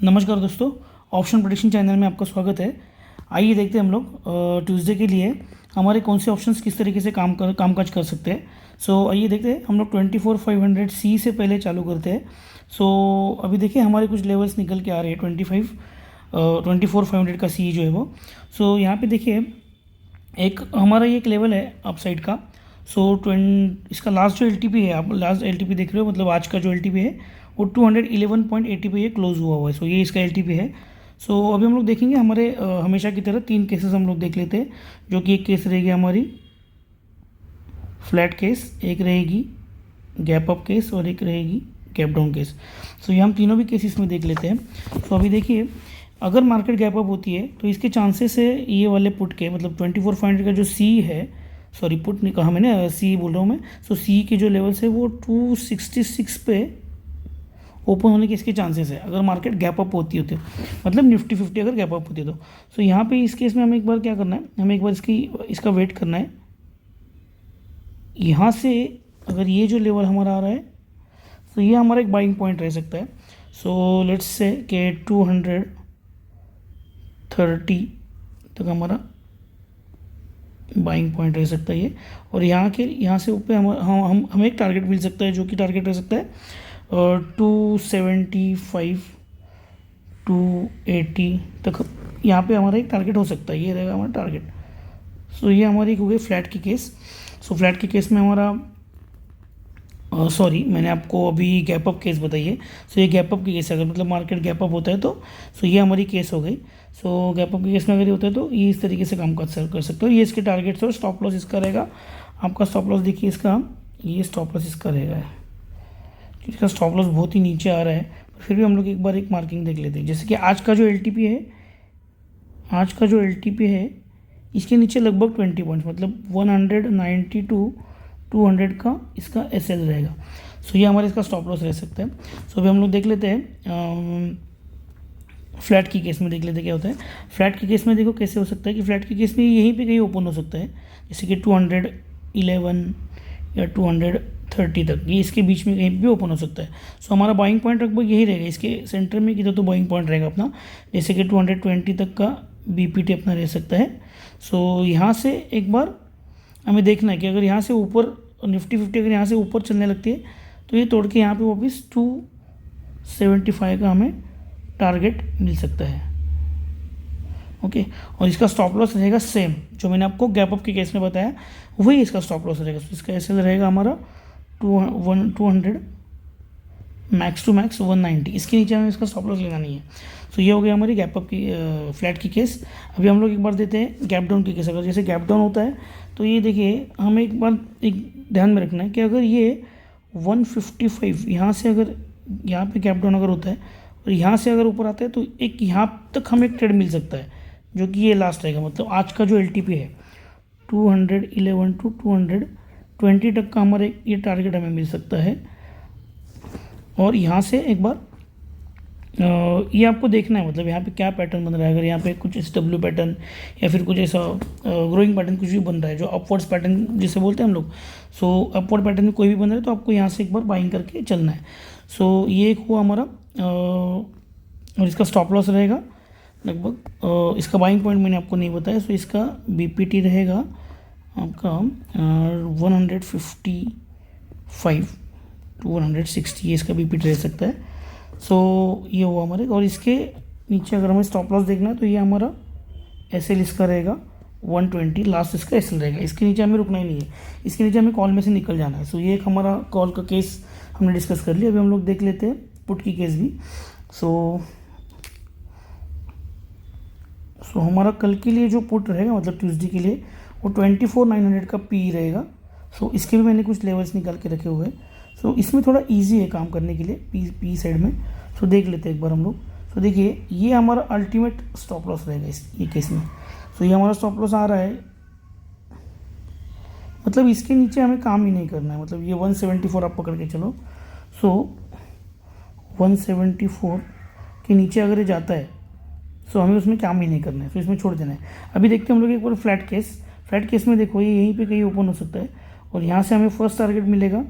नमस्कार दोस्तों, option prediction channel में आपका स्वागत है। आइए देखते हैं हम लोग ट्यूसडे के लिए हमारे कौन से ऑप्शंस किस तरीके से कामकाज कर सकते हैं। सो आइए देखते हैं हम लोग 24,500 सी से पहले चालू करते हैं। सो अभी देखिए हमारे कुछ लेवल्स निकल के आ रहे हैं। 24,500 का सी जो है वो। सो यहाँ पे देखिए एक हमारा ये एक लेवल है अपसाइड का। सो इसका लास्ट जो एल है, आप लास्ट एल देख रहे हो, मतलब आज का जो एल है वो 211.80 पे ये क्लोज हुआ है। सो ये इसका एल है। सो अभी हम लोग देखेंगे हमारे हमेशा की तरह 3 केसेस हम लोग देख लेते हैं, जो कि एक केस रहेगी हमारी फ्लैट केस, एक रहेगी गैप अप केस और एक रहेगी गैप डाउन केस। सो ये हम तीनों भी केसेस में देख लेते हैं। तो अभी देखिए अगर मार्केट गैप अप होती है तो इसके चांसेस है ये वाले पुट के, मतलब 24,500 का जो सी है, सॉरी पुट नहीं कहा मैंने, सी बोल रहा हूँ मैं। सो सी के जो लेवल्स है वो 266 पे ओपन होने के इसके चांसेस है अगर मार्केट गैप अप होती है, मतलब निफ्टी 50 अगर गैप अप होती है तो। सो यहाँ पे इस केस में हमें एक बार क्या करना है, हमें एक बार इसका वेट करना है। यहाँ से अगर ये जो लेवल हमारा आ रहा है तो ये हमारा एक बाइंग पॉइंट रह सकता है। सो लेट्स से कि 230 तक हमारा बाइंग पॉइंट रह सकता है ये। और यहाँ से ऊपर हमें एक टारगेट मिल सकता है, जो कि टारगेट रह सकता है 275 280 तक। यहाँ पे हमारा एक टारगेट हो सकता है, ये रहेगा हमारा टारगेट। सो ये हमारी हो गई फ्लैट की केस। सो फ्लैट की केस में हमारा सॉरी मैंने आपको अभी गैप अप केस बताई है। सो ये गैप अप की केस है, अगर मतलब मार्केट गैप अप होता है तो सो ये हमारी केस हो गई। सो गैप अप की केस में अगर ये होता है तो ये इस तरीके से काम कर सकते हो। ये इसके टारगेट्स और स्टॉप लॉस इसका रहेगा। आपका स्टॉप लॉस देखिए इसका, ये स्टॉप लॉस इसका रहेगा। इसका स्टॉप लॉस बहुत ही नीचे आ रहा है, फिर भी हम लोग एक बार एक मार्किंग देख लेते हैं। जैसे कि आज का जो एल है, आज का जो एल है इसके नीचे लगभग 20 पॉइंट्स, मतलब 190 टू 200 का इसका एस रहेगा। सो ये हमारे इसका स्टॉप लॉस रह सकता है। सो अभी हम लोग देख लेते हैं फ्लैट की केस में, देख लेते हैं क्या होता है। फ्लैट की केस में देखो कैसे हो सकता है कि फ्लैट की केस में यहीं पे कहीं ओपन हो सकता है, जैसे कि 211 या 230 तक, ये इसके बीच में कहीं भी ओपन हो सकता है। सो हमारा बाइंग पॉइंट लगभग यही रहेगा, इसके सेंटर में किधर तो बाइंग पॉइंट रहेगा अपना, जैसे कि 220 तक का बीपीटी अपना रह सकता है। सो यहाँ से एक बार हमें देखना है कि अगर यहाँ से ऊपर निफ्टी 50 अगर यहाँ से ऊपर चलने लगती है तो ये तोड़ के यहाँ पे वापस 275 का हमें टारगेट मिल सकता है। ओके, और इसका स्टॉप लॉस रहेगा सेम जो मैंने आपको गैप अप के केस में बताया, वही इसका स्टॉप लॉस रहेगा। इसका एस रहेगा हमारा 200, मैक्स टू मैक्स 190, इसके नीचे हमें इसका स्टॉप लॉस लेना नहीं है। सो ये हो गया हमारी गैप अप की फ्लैट की केस। अभी हम लोग एक बार देते हैं गैप डाउन की केस। अगर जैसे गैप डाउन होता है तो ये देखिए हमें एक बार एक ध्यान में रखना है कि अगर ये 155 यहाँ से अगर यहाँ पे गैप डाउन अगर होता है और यहाँ से अगर ऊपर आता है तो एक यहाँ तक हमें एक ट्रेड मिल सकता है, जो कि ये लास्ट रहेगा। मतलब आज का जो एल है 211 टू 220 तक का हमारे ये टारगेट हमें मिल सकता है। और यहाँ से एक बार ये आपको देखना है, मतलब यहाँ पे क्या पैटर्न बन रहा है। अगर यहाँ पे कुछ SW पैटर्न या फिर कुछ ऐसा ग्रोइंग पैटर्न कुछ भी बन रहा है, जो अपवर्ड्स पैटर्न जिसे बोलते हैं हम लोग, सो अपवर्ड पैटर्न में कोई भी बन रहा है तो आपको यहाँ से एक बार बाइंग करके चलना है। सो ये एक हुआ हमारा और इसका स्टॉप लॉस रहेगा लगभग, इसका बाइंग पॉइंट मैंने आपको नहीं बताया। सो इसका बीपीटी रहेगा आपका 155 टू 160, ये इसका बीपीटी रह सकता है। सो ये हुआ हमारे, और इसके नीचे अगर हमें स्टॉप लॉस देखना है तो ये हमारा एसएल इसका रहेगा 120, लास्ट इसका एसएल रहेगा। इसके नीचे हमें रुकना ही नहीं है, इसके नीचे हमें कॉल में से निकल जाना है। सो ये एक हमारा कॉल का केस हमने डिस्कस कर लिया। अभी हम लोग देख लेते हैं पुट की केस भी। सो हमारा कल के लिए जो पुट रहेगा, मतलब ट्यूसडे के लिए, वो 24,900 का पी रहेगा। सो इसके भी मैंने कुछ लेवल्स निकाल के रखे हुए हैं। सो इसमें थोड़ा इजी है काम करने के लिए पी साइड में। सो देख लेते हैं एक बार हम लोग। सो देखिए ये हमारा अल्टीमेट स्टॉप लॉस रहेगा ये केस में। सो ये हमारा स्टॉप लॉस आ रहा है, मतलब इसके नीचे हमें काम ही नहीं करना है, मतलब ये 174 आप पकड़ के चलो। सो 174 के नीचे अगर ये जाता है सो हमें उसमें काम ही नहीं करना है, तो इसमें छोड़ देना है। अभी देखते हैं हम लोग एक बार फ्लैट केस में देखो ये यहीं पे कहीं ओपन हो सकता है और यहाँ से हमें फर्स्ट टारगेट मिलेगा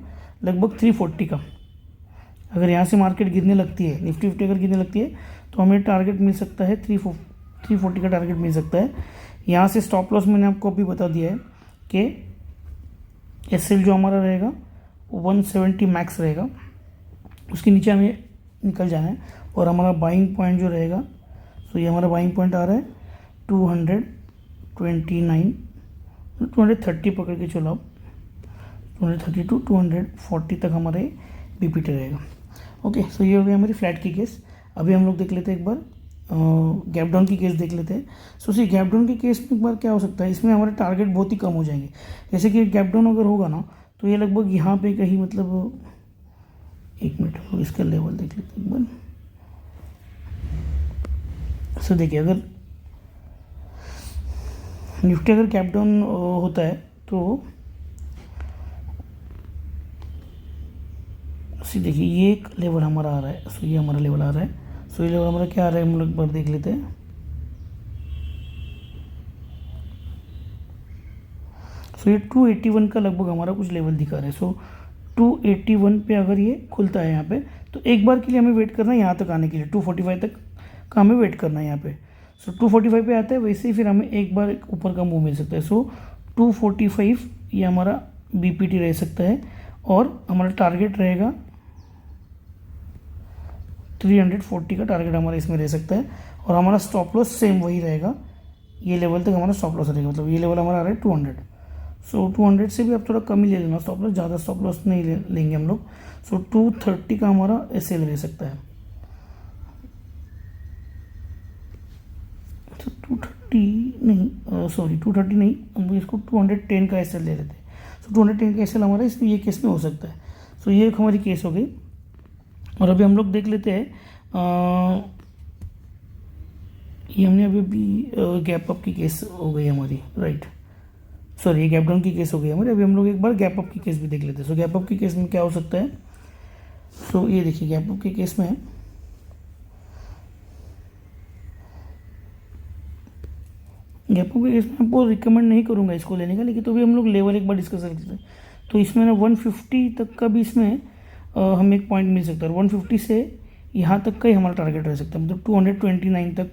लगभग 340 का। अगर यहाँ से मार्केट गिरने लगती है, निफ्टी 50 अगर गिरने लगती है तो हमें टारगेट मिल सकता है 340 का टारगेट मिल सकता है। यहाँ से स्टॉप लॉस मैंने आपको अभी बता दिया है कि SL जो हमारा रहेगा 170 मैक्स रहेगा, उसके नीचे हमें निकल जाना है। और हमारा बाइंग पॉइंट जो रहेगा, तो ये हमारा बाइंग पॉइंट आ रहा है 230 पकड़ के चलो आप, 230 टू 240 तक हमारे BPT रहेगा। ओके, सो ये हो गया हमारी फ्लैट की केस। अभी हम लोग देख लेते हैं एक बार गैप डाउन की केस देख लेते हैं। सो सी गैप डाउन की केस में एक बार क्या हो सकता है, इसमें हमारे टारगेट बहुत ही कम हो जाएंगे। जैसे कि गैप डाउन अगर होगा ना, तो ये लगभग यहाँ पे कहीं, मतलब एक मिनट हम लोग इसका लेवल देख लेते हैं एक बार। सो देखिए, अगर निफ्टी अगर गैप डाउन होता है तो देखिए ये एक लेवल हमारा आ रहा है। सो ये हमारा लेवल आ रहा है। सो ये लेवल हमारा क्या आ रहा है, हम लोग एक बार देख लेते हैं। सो ये 281 का लगभग हमारा कुछ लेवल दिखा रहा है। सो 281 पे अगर ये खुलता है यहाँ पे, तो एक बार के लिए हमें वेट करना है यहाँ तक आने के लिए। 245 तक का हमें वेट करना है यहाँ पे। सो 245 पे आता है, वैसे ही फिर हमें एक बार ऊपर का मूव मिल सकता है। सो 245 ये हमारा BPT रह सकता है, और हमारा टारगेट रहेगा 340 का टारगेट हमारा इसमें रह सकता है। और हमारा स्टॉप लॉस सेम वही रहेगा, ये लेवल तक हमारा स्टॉप लॉस रहेगा। मतलब ये लेवल हमारा आ रहा है 200। सो 200 से भी आप थोड़ा कम ही ले लेना स्टॉप लॉस, ज़्यादा स्टॉप लॉस नहीं लेंगे हम लोग। सो 230 का हमारा SL रह सकता है। तो 230 नहीं, सॉरी 230 नहीं, हम इसको 210 का SL ले लेते हैं। सो 210 का SL हमारा इसमें ये केस में हो सकता है। सो ये एक हमारी केस हो गई। और अभी हम लोग देख लेते हैं, ये हमने अभी गैप अप की केस हो गई हमारी, राइट। सॉरी, ये गैप डाउन की केस हो गई हमारी। अभी हम लोग एक बार गैप अप की केस भी देख लेते हैं। सो गैप अप की केस में क्या हो सकता है, सो ये देखिए गैप अप के केस में गैप अप के केस में आपको रिकमेंड नहीं करूँगा इसको लेने का, लेकिन तो भी हम लोग लेवल एक बार डिस्कस करते हैं। तो इसमें ना 150 तक का भी इसमें हमें एक पॉइंट मिल सकता है। 150 से यहाँ तक का ही हमारा टारगेट रह सकता है, मतलब 229 तक,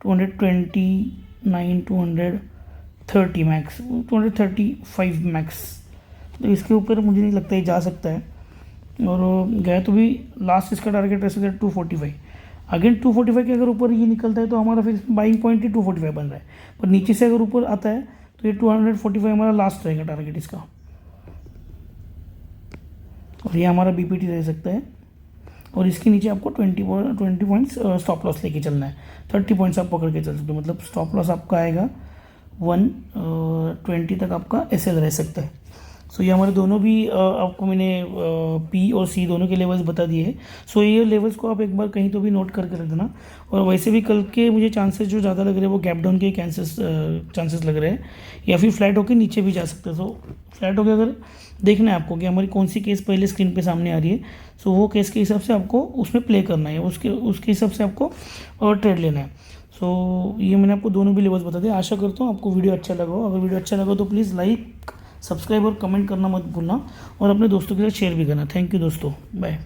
229, 230 मैक्स, 235 मैक्स। तो इसके ऊपर मुझे नहीं लगता ये जा सकता है। और गया तो भी लास्ट इसका टारगेट रह सकता है 245। अगेन 245 के अगर ऊपर ये निकलता है तो हमारा फिर बाइंग पॉइंट ही 245 बन रहा है। पर नीचे से अगर ऊपर आता है तो ये 245 हमारा लास्ट रहेगा टारगेट इसका। और ये हमारा BPT रह सकता है। और इसके नीचे आपको 20 पॉइंट्स स्टॉप लॉस लेके चलना है। 30 पॉइंट्स आप पकड़ के चल सकते हो, मतलब स्टॉप लॉस आपका आएगा 120 तक आपका SL रह सकता है। सो ये हमारे दोनों भी आपको मैंने P और C दोनों के लेवल्स बता दिए हैं। सो ये लेवल्स को आप एक बार कहीं तो भी नोट करके रख देना। और वैसे भी कल के मुझे चांसेस जो ज़्यादा लग रहे हैं वो गैप डाउन के चांसेस लग रहे हैं, या फिर फ्लैट होकर नीचे भी जा सकते हैं। सो फ्लैट होकर अगर देखना है आपको कि हमारी कौन सी केस पहले स्क्रीन पे सामने आ रही है, सो वो केस के हिसाब से आपको उसमें प्ले करना है, उसके हिसाब से आपको ट्रेड लेना है। सो ये मैंने आपको दोनों भी लेवल्स बता दिए। आशा करता हूँ आपको वीडियो अच्छा लगा हो। अगर वीडियो अच्छा लगा तो प्लीज़ लाइक, सब्सक्राइब और कमेंट करना मत भूलना, और अपने दोस्तों के साथ शेयर भी करना। थैंक यू दोस्तों, बाय।